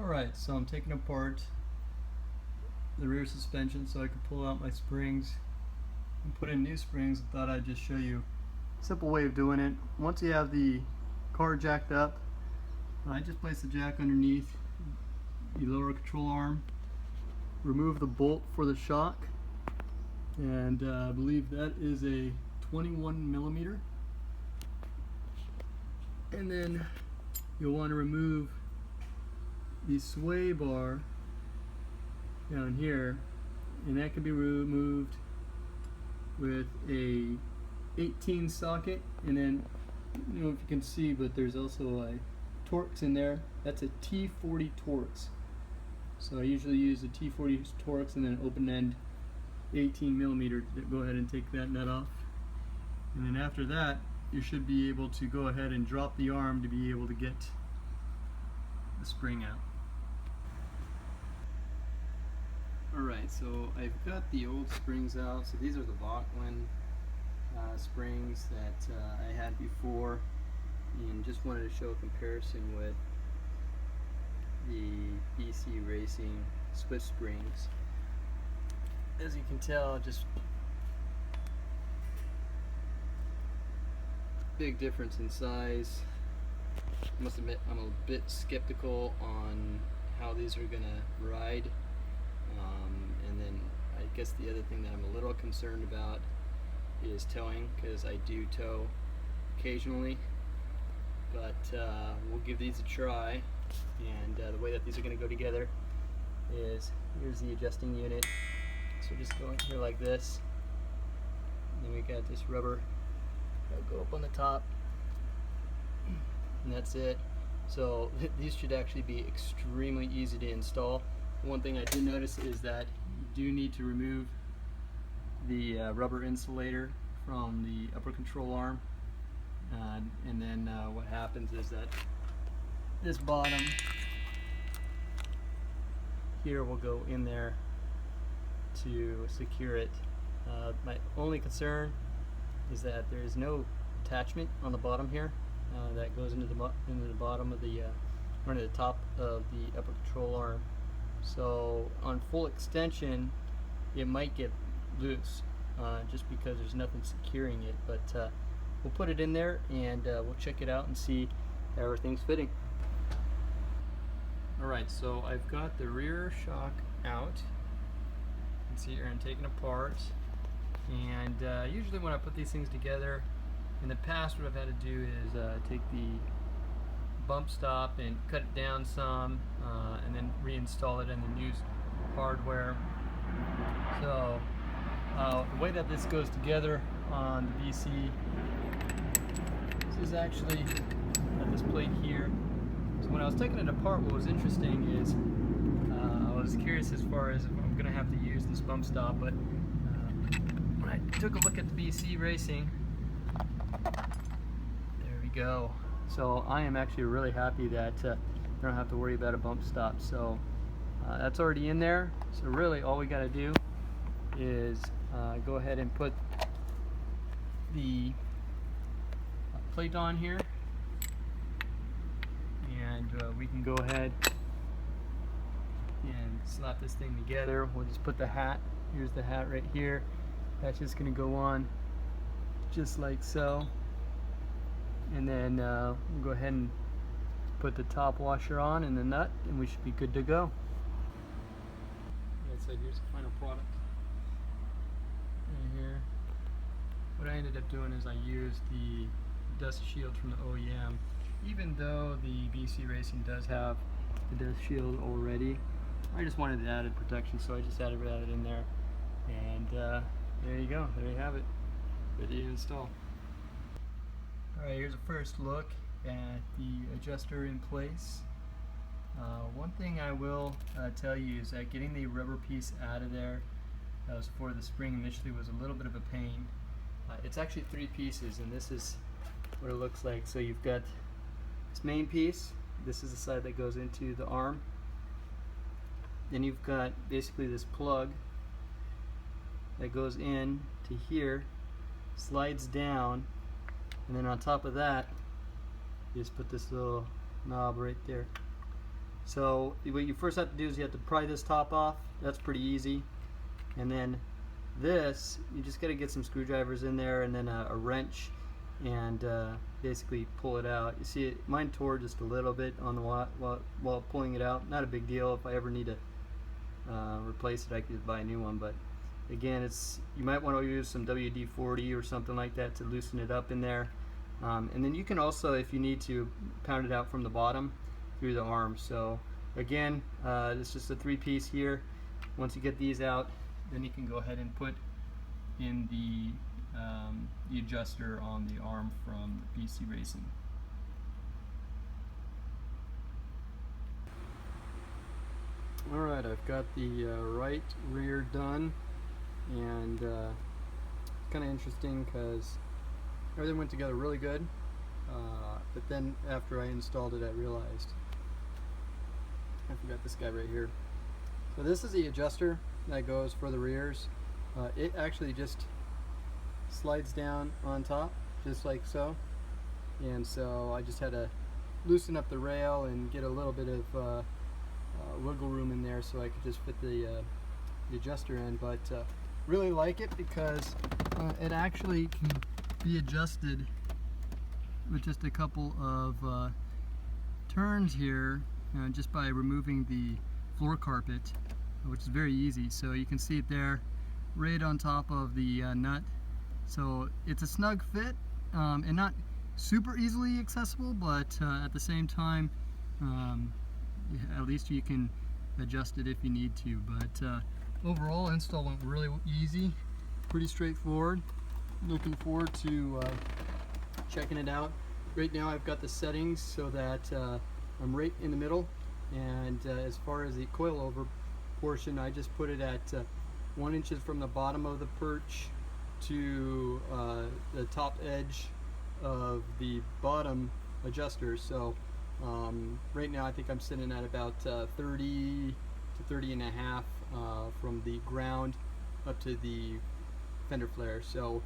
Alright, so I'm taking apart the rear suspension so I can pull out my springs and put in new springs. I thought I'd just show you a simple way of doing it. Once you have the car jacked up, I just place the jack underneath the lower control arm, remove the bolt for the shock, and I believe that is a 21 millimeter. And then you'll want to remove the sway bar down here, and that can be removed with a 18 socket. And then, I don't know if you can see, but there's also a Torx in there. That's a T40 Torx. So I usually use a T40 Torx and then an open end 18 millimeter to go ahead and take that nut off. And then after that, you should be able to go ahead and drop the arm to be able to get the spring out. Alright, so I've got the old springs out. So these are the Vauquelin springs that I had before, and just wanted to show a comparison with the BC Racing split springs. As you can tell, just big difference in size. I must admit, I'm a bit skeptical on how these are gonna ride. And then I guess the other thing that I'm a little concerned about is towing, because I do tow occasionally. But we'll give these a try. And the way that these are going to go together is, here's the adjusting unit. So just go in here like this. And then we got this rubber that'll go up on the top. And that's it. So these should actually be extremely easy to install. One thing I did notice is that you do need to remove the rubber insulator from the upper control arm. And then what happens is that this bottom here will go in there to secure it. My only concern is that there is no attachment on the bottom here that goes into the bottom of the or into the top of the upper control arm. So on full extension, it might get loose just because there's nothing securing it. But we'll put it in there and we'll check it out and see how everything's fitting. Alright, so I've got the rear shock out. You can see here I'm taking apart. And usually when I put these things together, in the past what I've had to do is take the bump stop and cut it down some and then reinstall it in the new hardware. So the way that this goes together on the BC, this is actually this plate here. So when I was taking it apart, what was interesting is I was curious as far as if I'm going to have to use this bump stop, but when I took a look at the BC Racing, there we go. So I am actually really happy that I don't have to worry about a bump stop. So that's already in there. So really all we got to do is go ahead and put the plate on here, and we can go ahead and slap this thing together. We'll just put the hat, here's the hat right here. That's just going to go on just like so. And then we'll go ahead and put the top washer on and the nut, and we should be good to go. Yeah, so here's the final product right here. What I ended up doing is I used the dust shield from the OEM. Even though the BC Racing does have the dust shield already, I just wanted the added protection, so I just added that in there. And there you go, there you have it, ready to install. Alright, here's a first look at the adjuster in place. One thing I will tell you is that getting the rubber piece out of there that was for the spring initially was a little bit of a pain. It's actually 3 pieces, and this is what it looks like. So you've got this main piece, this is the side that goes into the arm. Then you've got basically this plug that goes in to here, slides down, and then on top of that you just put this little knob right there. So what you first have to do is you have to pry this top off. That's pretty easy. And then this, you just got to get some screwdrivers in there and then a wrench and basically pull it out. You see it, mine tore just a little bit on the while pulling it out. Not a big deal. If I ever need to replace it, I could buy a new one. But again, you might want to use some WD-40 or something like that to loosen it up in there. And then you can also, if you need to, pound it out from the bottom through the arm. So again, it's just a 3-piece here. Once you get these out, then you can go ahead and put in the adjuster on the arm from BC Racing. Alright, I've got the right rear done, and it's kind of interesting because everything went together really good, but then after I installed it I realized I forgot this guy right here. So this is the adjuster that goes for the rears. It actually just slides down on top just like so, and so I just had to loosen up the rail and get a little bit of wiggle room in there so I could just fit the adjuster in. But really like it because it actually can be adjusted with just a couple of turns here, just by removing the floor carpet, which is very easy. So you can see it there right on top of the nut. So it's a snug fit and not super easily accessible, but at the same time at least you can adjust it if you need to. But overall, install went really easy, pretty straightforward. Looking forward to checking it out. Right now I've got the settings so that I'm right in the middle, and as far as the coilover portion, I just put it at 1 inch from the bottom of the perch to the top edge of the bottom adjuster. So right now I think I'm sitting at about 30 to 30 and a half from the ground up to the fender flare. So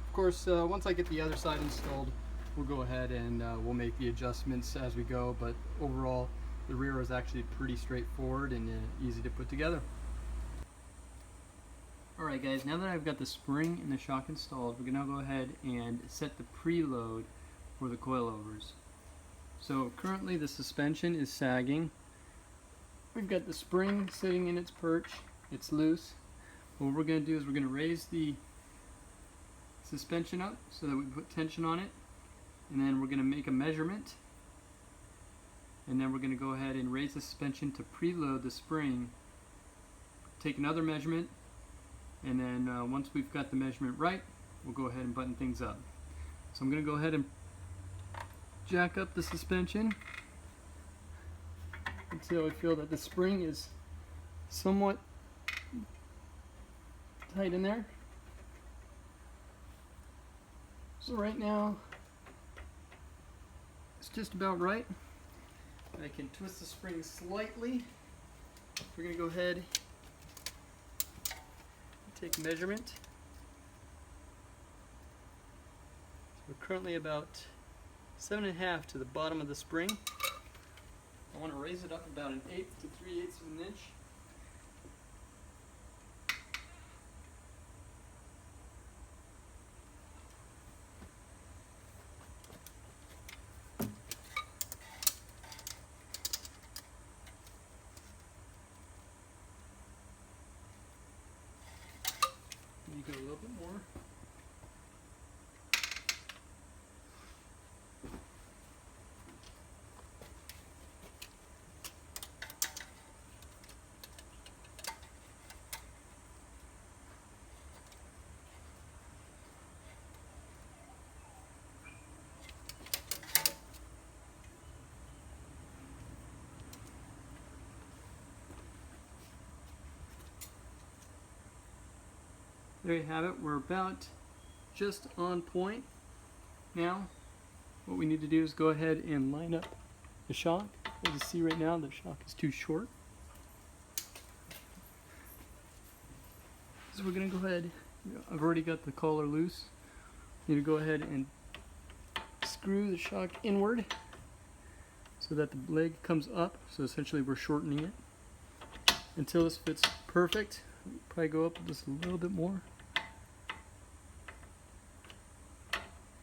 of course once I get the other side installed, we'll go ahead and we'll make the adjustments as we go, but overall the rear is actually pretty straightforward and easy to put together. Alright guys, now that I've got the spring and the shock installed, we're going to go ahead and set the preload for the coilovers. So currently the suspension is sagging. We've got the spring sitting in its perch, it's loose. What we're going to do is we're going to raise the suspension up so that we put tension on it, and then we're going to make a measurement, and then we're going to go ahead and raise the suspension to preload the spring, take another measurement, and then once we've got the measurement right, we'll go ahead and button things up. So I'm going to go ahead and jack up the suspension until I feel that the spring is somewhat tight in there. So right now it's just about right. I can twist the spring slightly. We're going to go ahead and take measurement. So we're currently about 7.5 to the bottom of the spring. I want to raise it up about 1/8 to 3/8 of an inch. You go a little bit more. There you have it. We're about just on point. Now, what we need to do is go ahead and line up the shock. As you see right now, the shock is too short. So we're going to go ahead, I've already got the collar loose. Need to go ahead and screw the shock inward so that the leg comes up. So essentially we're shortening it until this fits perfect. Probably go up just a little bit more.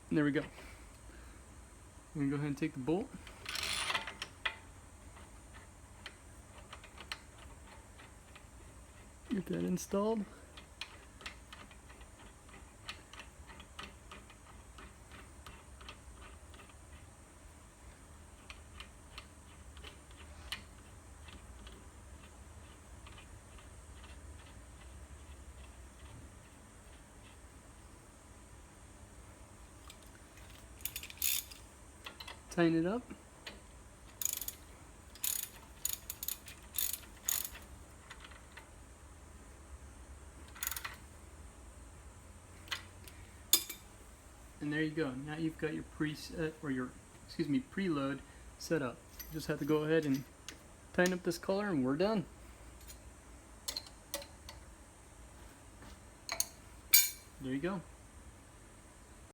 And there we go. I'm going to go ahead and take the bolt. Get that installed. Tighten it up. And there you go. Now you've got your preset, or your, preload set up. Just have to go ahead and tighten up this collar and we're done. There you go.